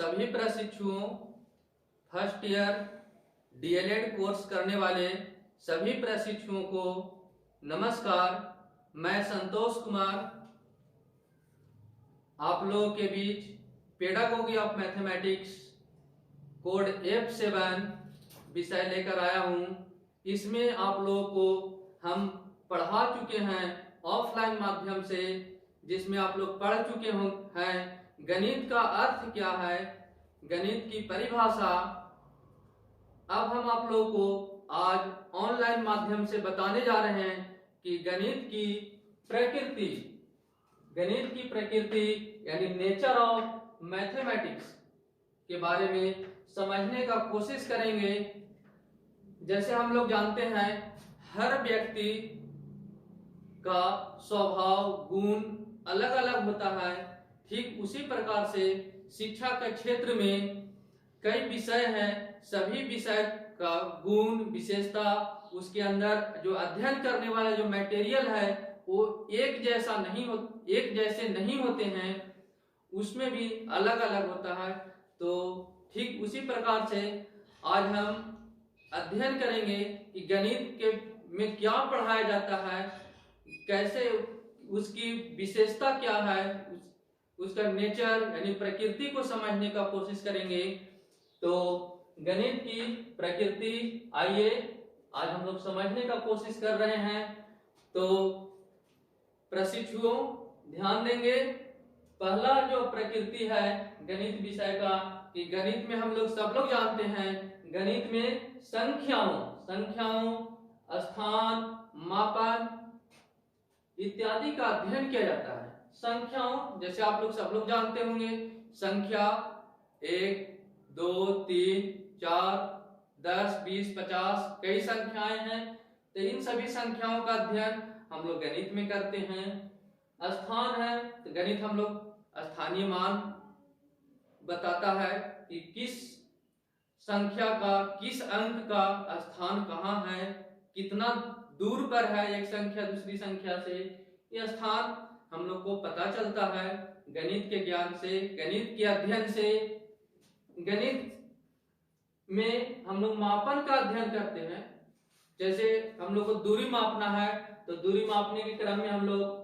सभी प्रशिक्षुओं, first year DElEd course करने वाले सभी प्रशिक्षुओं को नमस्कार। मैं संतोष कुमार आप लोगों के बीच pedagogy of mathematics code F7 विषय लेकर आया हूं। इसमें आप लोगों को हम पढ़ा चुके हैं ऑफलाइन माध्यम से, जिसमें आप लोग पढ़ चुके हैं गणित का अर्थ क्या है, गणित की परिभाषा। अब हम आप लोगों को आज ऑनलाइन माध्यम से बताने जा रहे हैं कि गणित की प्रकृति यानी नेचर ऑफ मैथमेटिक्स के बारे में समझने का कोशिश करेंगे। जैसे हम लोग जानते हैं हर व्यक्ति का स्वभाव गुण अलग अलग होता है, ठीक उसी प्रकार से शिक्षा के क्षेत्र में कई विषय हैं। सभी विषय का गुण विशेषता, उसके अंदर जो अध्ययन करने वाला जो मटेरियल है वो एक जैसे नहीं होते हैं, उसमें भी अलग अलग होता है। तो ठीक उसी प्रकार से आज हम अध्ययन करेंगे कि गणित के में क्या पढ़ाया जाता है, कैसे उसकी विशेषता क्या है, उसका नेचर यानी प्रकृति को समझने का कोशिश करेंगे। तो गणित की प्रकृति आइए आज हम लोग समझने का कोशिश कर रहे हैं। तो प्रशिक्षुओं ध्यान देंगे, पहला जो प्रकृति है गणित विषय का, कि गणित में हम लोग सब लोग जानते हैं गणित में संख्याओं, स्थान, मापन इत्यादि का अध्ययन किया जाता है। संख्याओं जैसे आप लोग सब लोग जानते होंगे, संख्या 1 2 3 4 10 20 50 कई संख्याएं हैं। तो इन सभी संख्याओं का अध्ययन हम लोग गणित में करते हैं। स्थान है तो गणित हम लोग स्थानीय मान बताता है कि किस संख्या का, किस अंक का स्थान कहाँ है, कितना दूर पर है एक संख्या दूसरी संख्या से। यह स्थान हम लोग को पता चलता है गणित के ज्ञान से, गणित के अध्ययन से। गणित में हम लोग मापन का अध्ययन करते हैं। जैसे हम लोग को दूरी मापना है तो दूरी मापने के क्रम में हम लोग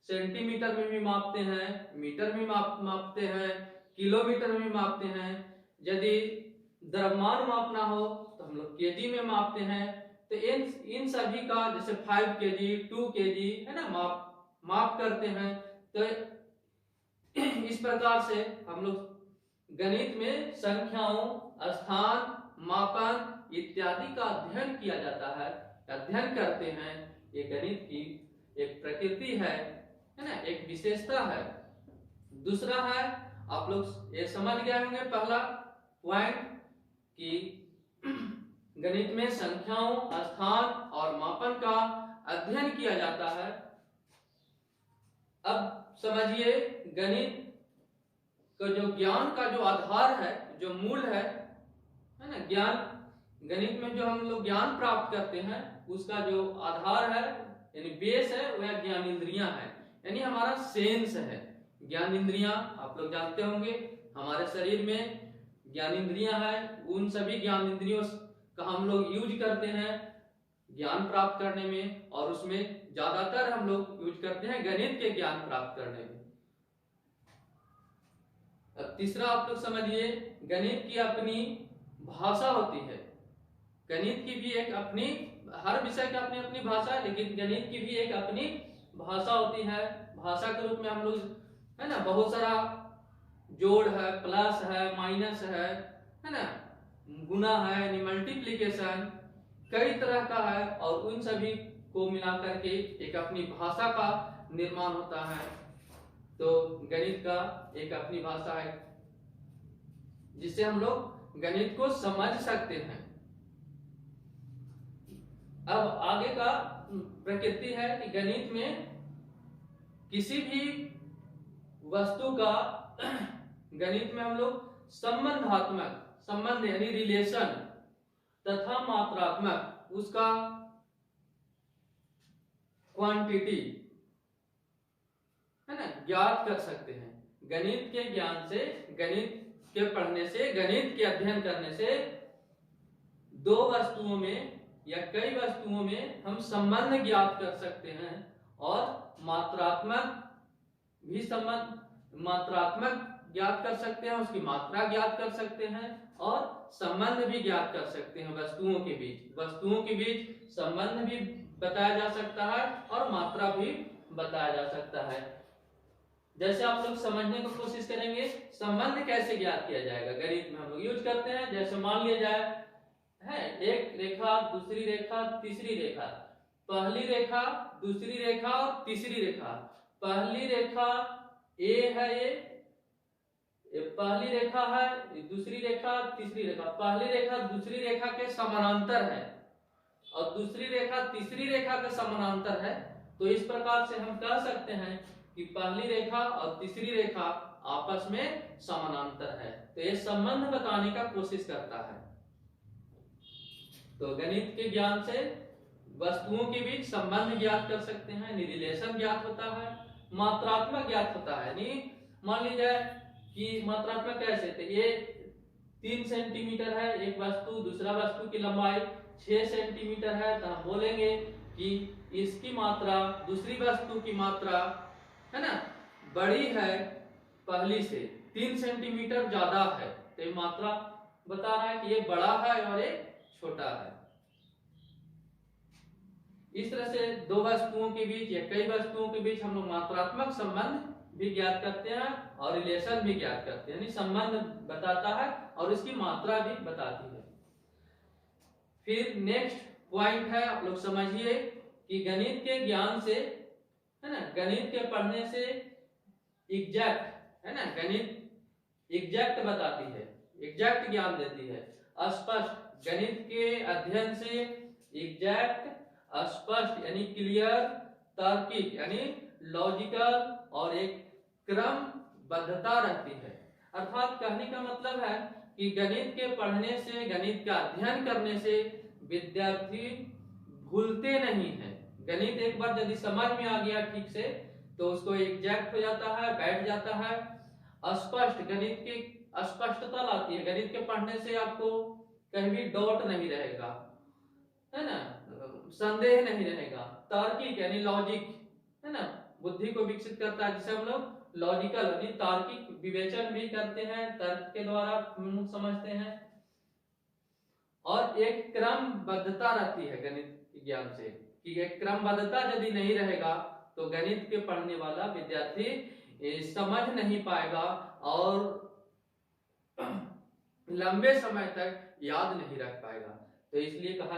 सेंटीमीटर में भी मापते हैं, मीटर में मापते हैं, किलोमीटर में मापते हैं। यदि द्रव्यमान मापना हो तो हम लोग केजी में मापते हैं। तो इन सभी का जैसे 5 kg 2 kg है ना, माप करते हैं। तो इस प्रकार से हम लोग गणित में संख्याओं, स्थान, मापन इत्यादि का अध्ययन किया जाता है, अध्ययन करते हैं। ये गणित की एक प्रकृति है ना, एक विशेषता है। दूसरा है, आप लोग ये समझ गए होंगे पहला पॉइंट कि गणित में संख्याओं, स्थान और मापन का अध्ययन किया जाता है। अब समझिए गणित का जो ज्ञान का जो आधार है, जो मूल है ना, ज्ञान गणित में जो हम लोग ज्ञान प्राप्त करते हैं उसका जो आधार है यानी बेस है वह ज्ञानेंद्रियां है, यानी हमारा सेंस है। ज्ञानेंद्रियां आप लोग जानते होंगे हमारे शरीर में ज्ञानेंद्रियां हैं। उन सभी ज्ञानेंद्रियों का हम लोग यूज करते हैं ज्ञान प्राप्त करने में, और उसमें ज्यादातर हम लोग यूज करते हैं गणित के ज्ञान प्राप्त करने में। अब तीसरा आप लोग समझिए, गणित की अपनी भाषा होती है। गणित की भी एक अपनी, हर विषय की अपनी अपनी भाषा है, लेकिन गणित की भी एक अपनी भाषा होती है। भाषा के रूप में हम लोग है ना बहुत सारा जोड़ है, प्लस है, माइनस है ना, गुना है, यानी मल्टीप्लिकेशन, कई तरह का है, और उन सभी को मिलाकर के एक अपनी भाषा का निर्माण होता है। तो गणित का एक अपनी भाषा है जिससे हम लोग गणित को समझ सकते हैं। अब आगे का प्रकृति है कि गणित में किसी भी वस्तु का गणित में हम लोग संबंधात्मक, संबंध यानी रिलेशन, तथा मात्रात्मक उसका क्वांटिटी है ना ज्ञात कर सकते हैं। गणित के ज्ञान से, गणित के पढ़ने से, गणित के अध्ययन करने से दो वस्तुओं में या कई वस्तुओं में हम संबंध ज्ञात कर सकते हैं और मात्रात्मक भी संबंध, मात्रात्मक ज्ञात कर सकते हैं, उसकी मात्रा ज्ञात कर सकते हैं और संबंध भी ज्ञात कर सकते हैं वस्तुओं के बीच। वस्तुओं के बीच संबंध भी बताया जा सकता है और मात्रा भी बताया जा सकता है। जैसे आप लोग समझने की कोशिश करेंगे संबंध कैसे ज्ञात किया जाएगा। गणित में हम लोग यूज करते हैं, जैसे मान लिया जाए है एक रेखा, दूसरी रेखा, तीसरी रेखा, पहली रेखा, दूसरी रेखा और तीसरी रेखा। पहली रेखा ए है, ये पहली रेखा है, दूसरी रेखा, तीसरी रेखा। पहली रेखा दूसरी रेखा के समानांतर है और दूसरी रेखा तीसरी रेखा के समानांतर है। तो इस प्रकार से हम कह सकते हैं कि पहली रेखा और तीसरी रेखा आपस में समानांतर है। तो ये संबंध बताने का कोशिश करता है। तो गणित के ज्ञान से वस्तुओं के बीच संबंध ज्ञात कर सकते हैं, रिलेशन ज्ञात होता है, मात्रात्मक ज्ञात होता है। नहीं मान लीजिए कि मात्रात्मक कैसे थे, ये 3 सेंटीमीटर है एक वस्तु, दूसरा वस्तु की लंबाई 6 सेंटीमीटर है, तो हम बोलेंगे कि इसकी मात्रा दूसरी वस्तु की मात्रा है ना बड़ी है पहली से, 3 सेंटीमीटर ज्यादा है। तो ये मात्रा बता रहा है कि ये बड़ा है और ये छोटा है। इस तरह से दो वस्तुओं के बीच या कई वस्तुओं के बीच हम लोग मात्रात्मक संबंध भी ज्ञात करते हैं और रिलेशन भी ज्ञात करते हैं, यानी संबंध बताता है और इसकी मात्रा भी बताती है। फिर नेक्स्ट पॉइंट है, आप लोग समझिए कि गणित के ज्ञान से है ना, गणित के पढ़ने से एग्जैक्ट है ना, गणित एग्जैक्ट बताती है, एग्जैक्ट ज्ञान देती है। स्पष्ट, गणित के अध्ययन से एग्जैक्ट, स्पष्ट यानी क्लियर, तार्किक यानी लॉजिकल और एक क्रमबद्धता रहती है। अर्थात कहने का मतलब है कि गणित के पढ़ने से, गणित का अध्ययन करने से विद्यार्थी भूलते नहीं हैं। गणित एक बार यदि समझ में आ गया ठीक से तो उसको एग्जैक्ट हो जाता है, बैठ जाता है। स्पष्ट, गणित की स्पष्टता लाती है। गणित के पढ़ने से आपको कहीं भी डाउट नहीं रहेगा, है ना, संदेह नहीं रहेगा। तार्किक यानी लॉजिक है ना, बुद्धि को विकसित करता है, जिसे हम लोग लॉजिकल यानी तार्किक विवेचन भी करते हैं, तर्क के द्वारा समझते हैं। और एक क्रमबद्धता रहती है गणित ज्ञान से, कि एक क्रमबद्धता यदि नहीं रहेगा तो गणित के पढ़ने वाला विद्यार्थी समझ नहीं पाएगा और लंबे समय तक याद नहीं रख पाएगा। तो इसलिए कहा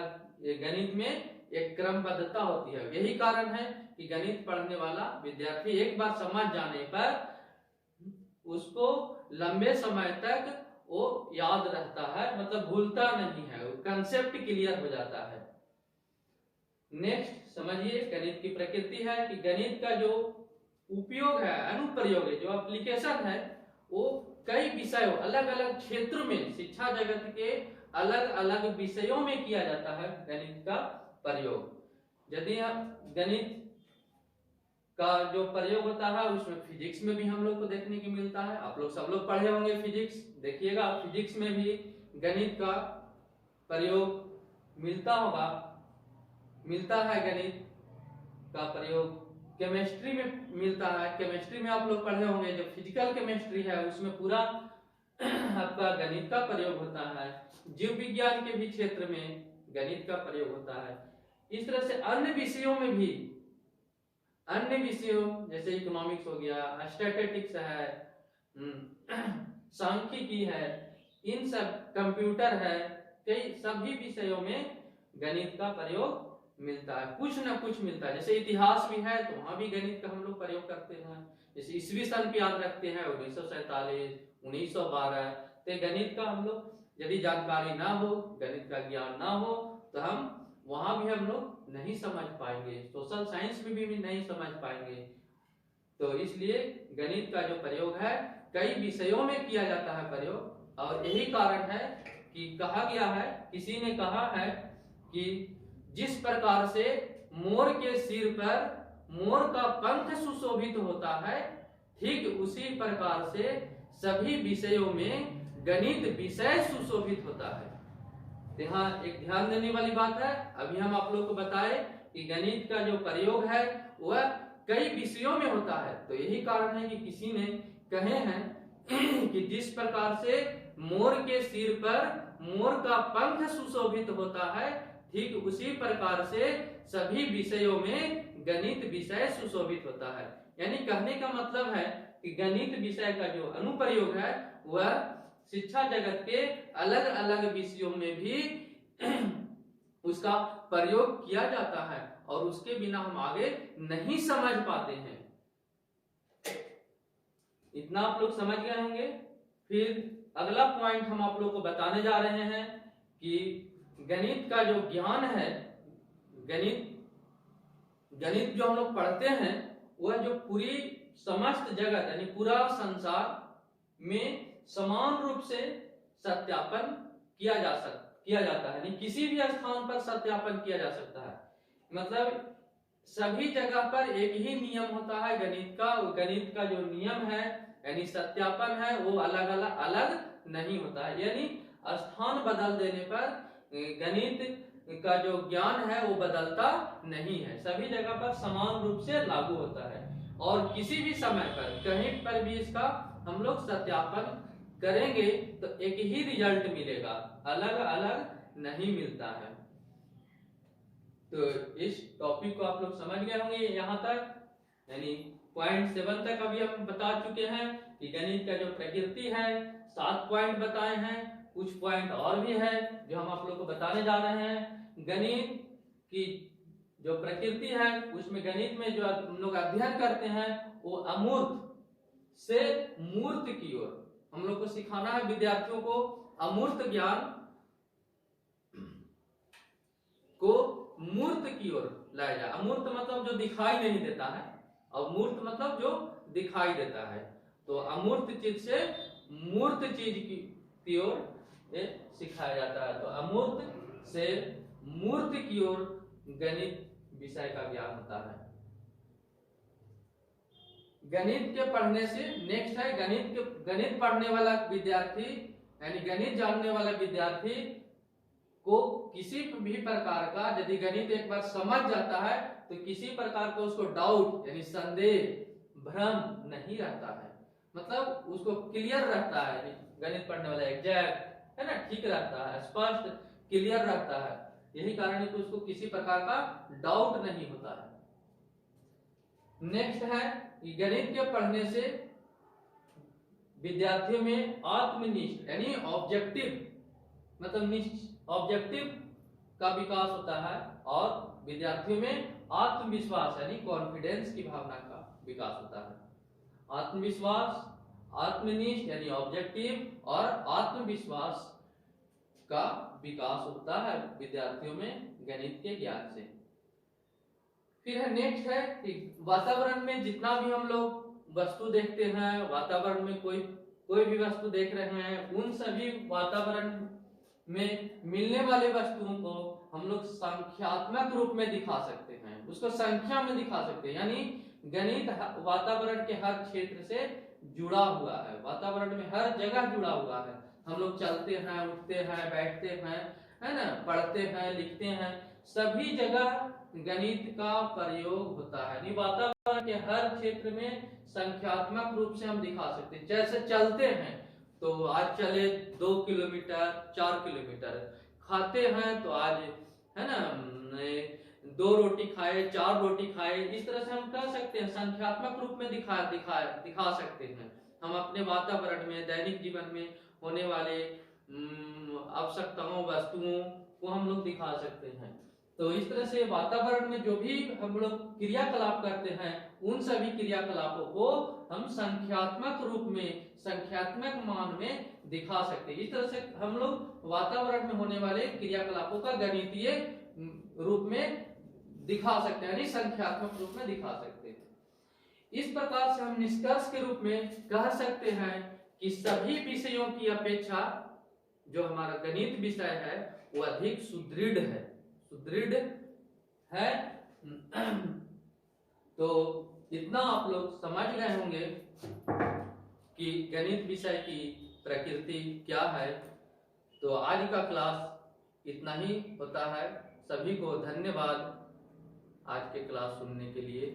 गणित में एक क्रमबद्धता होती है। यही कारण है कि गणित पढ़ने वाला विद्यार्थी एक बार समझ जाने पर उसको लंबे समय तक वो याद रहता है, मतलब भूलता नहीं है, कंसेप्ट क्लियर हो जाता है। नेक्स्ट समझिए, गणित की प्रकृति है कि गणित का जो उपयोग है, अनुप्रयोग है, जो एप्लीकेशन है, वो कई विषयों, अलग अलग क्षेत्र में, शिक्षा जगत के अलग अलग विषयों में किया जाता है गणित का प्रयोग। यदि गणित का जो प्रयोग होता है उसमें फिजिक्स में भी हम लोग को देखने को मिलता है। आप लोग सब लोग पढ़े होंगे फिजिक्स, देखिएगा फिजिक्स में भी गणित का प्रयोग मिलता होगा, मिलता है गणित का प्रयोग। केमिस्ट्री में मिलता है, केमिस्ट्री में आप लोग पढ़े होंगे, जो फिजिकल केमिस्ट्री है उसमें पूरा आपका गणित का प्रयोग होता है। जीव विज्ञान के भी क्षेत्र में गणित का प्रयोग होता है। इस तरह से अन्य विषयों में भी, अन्य विषयों जैसे इकोनॉमिक्स हो गया, स्टैटिस्टिक्स है, सांख्यिकी है, इन सब, कंप्यूटर है, कई सभी विषयों में गणित का प्रयोग मिलता है, कुछ ना कुछ मिलता है। जैसे इतिहास भी है तो वहां भी गणित का हम लोग प्रयोग करते हैं। जैसे ईस्वी सन पे याद रखते हैं 1947, 1912, तो गणित का हम लोग यदि जानकारी ना हो, गणित का ज्ञान ना हो तो हम वहां भी हम लोग नहीं समझ पाएंगे, सोशल साइंस में भी नहीं समझ पाएंगे। तो इसलिए गणित का जो प्रयोग है कई विषयों में किया जाता है प्रयोग। और यही कारण है कि कहा गया है, किसी ने कहा है कि जिस प्रकार से मोर के सिर पर मोर का पंख सुशोभित होता है, ठीक उसी प्रकार से सभी विषयों में गणित विषय सुशोभित होता है। तो यहाँ एक ध्यान देने वाली बात है, अभी हम आप लोग को बताए कि गणित का जो प्रयोग है वह कई विषयों में होता है। तो यही कारण है कि किसी ने कहे हैं कि जिस प्रकार से मोर के सिर पर मोर का पंख सुशोभित होता है, ठीक उसी प्रकार से सभी विषयों में गणित विषय सुशोभित होता है। यानी कहने का मतलब है कि गणित विषय का जो अनुप्रयोग है वह शिक्षा जगत के अलग अलग विषयों में भी उसका प्रयोग किया जाता है और उसके बिना हम आगे नहीं समझ पाते हैं। इतना आप लोग समझ गए होंगे। फिर अगला पॉइंट हम आप लोग को बताने जा रहे हैं कि गणित का जो ज्ञान है, गणित जो हम लोग पढ़ते हैं वह जो पूरी समस्त जगत यानी पूरा संसार में समान रूप से सत्यापन किया जाता है, किसी भी स्थान पर सत्यापन किया जा सकता है। मतलब सभी जगह पर एक ही नियम होता है गणित का जो नियम है यानी सत्यापन है वो अलग नहीं होता है। यानी स्थान बदल देने पर गणित का जो ज्ञान है वो बदलता नहीं है, सभी जगह पर समान रूप से लागू होता है और किसी भी समय पर कहीं पर भी इसका हम लोग सत्यापन करेंगे तो एक ही रिजल्ट मिलेगा, अलग अलग नहीं मिलता है। तो इस टॉपिक को आप लोग समझ गए होंगे यहाँ तक, यानी पॉइंट 7 तक अभी हम बता चुके हैं कि गणित का जो प्रकृति है 7 पॉइंट बताए हैं, कुछ पॉइंट और भी है जो हम आप लोग को बताने जा रहे हैं। गणित की जो प्रकृति है उसमें गणित में जो हम लोग अध्ययन करते हैं वो अमूर्त से मूर्त की ओर हम लोग को सिखाना है, विद्यार्थियों को अमूर्त ज्ञान को मूर्त की ओर लाया जाए। अमूर्त मतलब जो दिखाई नहीं देता है और मूर्त मतलब जो दिखाई देता है। तो अमूर्त चीज से मूर्त चीज की ओर सिखाया जाता है। तो अमूर्त से मूर्त की ओर गणित विषय का ज्ञान होता है। गणित के पढ़ने से नेक्स्ट है गणित पढ़ने वाला विद्यार्थी यानी गणित जानने वाला विद्यार्थी को किसी भी प्रकार का यदि गणित एक बार समझ जाता है तो किसी प्रकार का उसको डाउट यानी संदेह भ्रम नहीं रहता है, मतलब उसको क्लियर रहता है। गणित पढ़ने वाला एग्जैक्ट है ना, ठीक रहता है, स्पष्ट क्लियर रहता है। यही कारण है कि उसको किसी प्रकार का डाउट नहीं होता है। नेक्स्ट है कि गणित के पढ़ने से विद्यार्थियों में आत्मनिष्ठ यानी ऑब्जेक्टिव मतलब ऑब्जेक्टिव का विकास होता है और विद्यार्थियों में आत्मविश्वास यानी कॉन्फिडेंस की भावना का विकास होता है। आत्मविश्वास, आत्मनिष्ठ यानी ऑब्जेक्टिव और आत्मविश्वास का विकास होता है विद्यार्थियों में गणित के ज्ञान से। फिर है नेक्स्ट है कि वातावरण में जितना भी हम लोग वस्तु देखते हैं, वातावरण में कोई भी वस्तु देख रहे हैं, उन सभी वातावरण में मिलने वाले वस्तुओं को हम लोग संख्यात्मक रूप में दिखा सकते हैं, उसको संख्या में दिखा सकते हैं। यानी गणित वातावरण के हर क्षेत्र से जुड़ा हुआ है, वातावरण में हर जगह जुड़ा हुआ है। हम लोग चलते हैं, उठते हैं, बैठते हैं, है ना, पढ़ते हैं, लिखते हैं, सभी जगह गणित का प्रयोग होता है। वातावरण के हर क्षेत्र में संख्यात्मक रूप से हम दिखा सकते हैं। जैसे चलते हैं तो आज चले 2 किलोमीटर, 4 किलोमीटर, खाते हैं तो आज है ना 2 रोटी खाए, 4 रोटी खाए, इस तरह से हम कह सकते हैं, संख्यात्मक रूप में दिखा सकते हैं। हम अपने वातावरण में दैनिक जीवन में होने वाले आवश्यकताओं वस्तुओं को हम लोग दिखा सकते हैं। तो इस तरह से वातावरण में जो भी हम लोग क्रियाकलाप करते हैं उन सभी क्रियाकलापों को हम संख्यात्मक रूप में, संख्यात्मक मान में दिखा सकते हैं। इस तरह से हम लोग वातावरण में होने वाले क्रियाकलापों का गणितीय रूप में दिखा सकते हैं, यानी संख्यात्मक रूप में दिखा सकते हैं। इस प्रकार से हम निष्कर्ष के रूप में कह सकते हैं कि सभी विषयों की अपेक्षा जो हमारा गणित विषय है वो अधिक सुदृढ़ है। तो इतना आप लोग समझ गए होंगे कि गणित विषय की प्रकृति क्या है। तो आज का क्लास इतना ही होता है। सभी को धन्यवाद आज के क्लास सुनने के लिए।